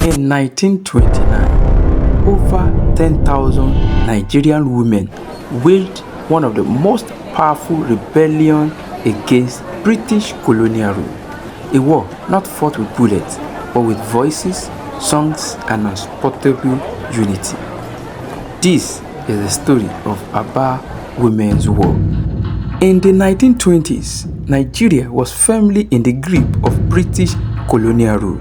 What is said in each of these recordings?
In 1929, over 10,000 Nigerian women waged one of the most powerful rebellions against British colonial rule. A war not fought with bullets, but with voices, songs, and unspottable unity. This is the story of Aba Women's War. In the 1920s, Nigeria was firmly in the grip of British colonial rule.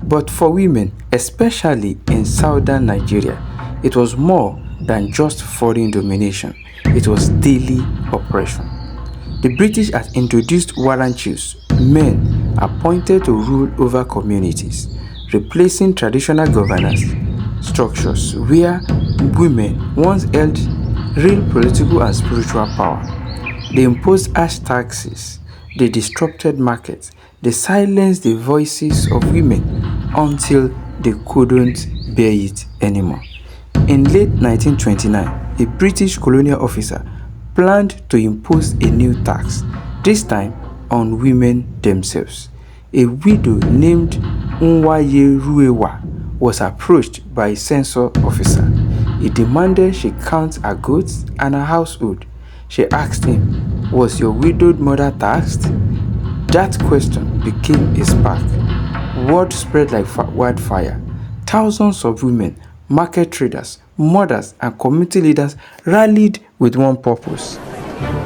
But for women, especially in southern Nigeria, it was more than just foreign domination. It was daily oppression. The British had introduced warrant chiefs, men appointed to rule over communities, replacing traditional governance structures where women once held real political and spiritual power. They imposed harsh taxes, they disrupted markets, they silenced the voices of women until they couldn't bear it anymore. In late 1929, a British colonial officer planned to impose a new tax, this time on women themselves. A widow named Nwayeruewa was approached by a censor officer. He demanded she count her goods and her household. She asked him, "Was your widowed mother taxed?" That question became a spark. Word spread like wildfire. Thousands of women, market traders, mothers, and community leaders rallied with one purpose: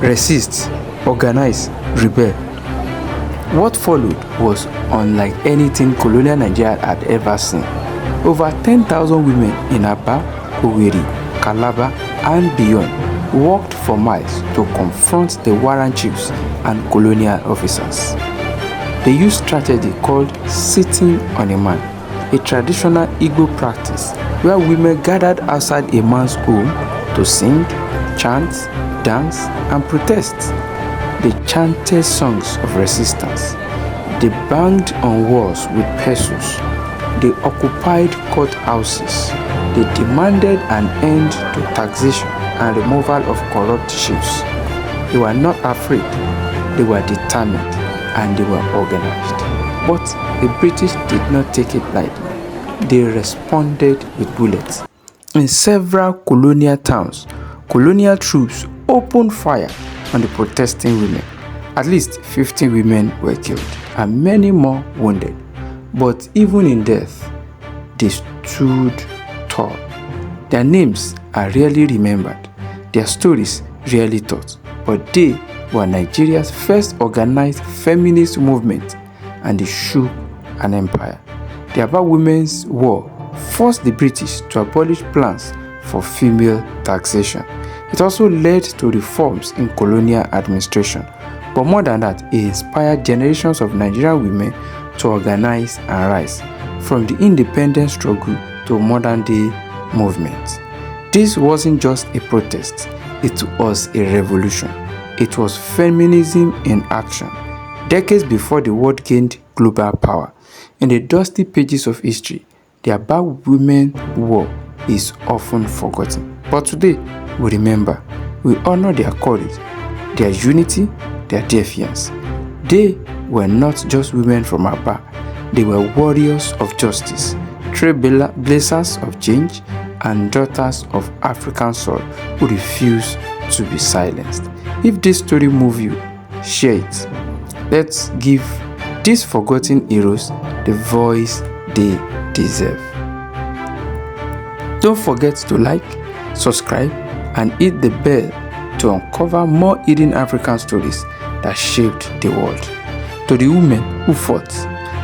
resist, organize, rebel. What followed was unlike anything colonial Nigeria had ever seen. Over 10,000 women in Aba, Owerri, Calabar, and beyond walked for miles to confront the warrant chiefs and colonial officers. They used strategy called sitting on a man, a traditional Igbo practice where women gathered outside a man's home to sing, chant, dance, and protest. They chanted songs of resistance. They banged on walls with pencils. They occupied courthouses. They demanded an end to taxation and removal of corrupt chiefs. They were not afraid, they were determined, and they were organized. But the British did not take it lightly. They responded with bullets. In several colonial towns, colonial troops opened fire on the protesting women. At least 50 women were killed and many more wounded. But even in death, they stood tall. Their names are rarely remembered, their stories rarely taught, but they were Nigeria's first organized feminist movement, and they shook an empire. The Aba Women's War forced the British to abolish plans for female taxation. It also led to reforms in colonial administration. But more than that, it inspired generations of Nigerian women to organize and rise, from the independence struggle to modern-day movement. This wasn't just a protest, it was a revolution. It was feminism in action, decades before the world gained global power. In the dusty pages of history, the Aba Women's War is often forgotten. But today, we remember, we honor their courage, their unity, their defiance. They were not just women from Aba, they were warriors of justice, trailblazers of change, and daughters of African soil who refused to be silenced. If this story moves you, share it. Let's give these forgotten heroes the voice they deserve. Don't forget to like, subscribe, and hit the bell to uncover more hidden African stories that shaped the world. To the women who fought,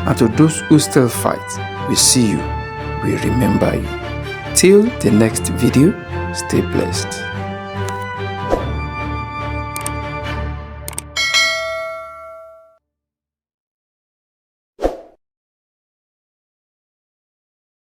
and to those who still fight, we see you, we remember you. Till the next video, stay blessed.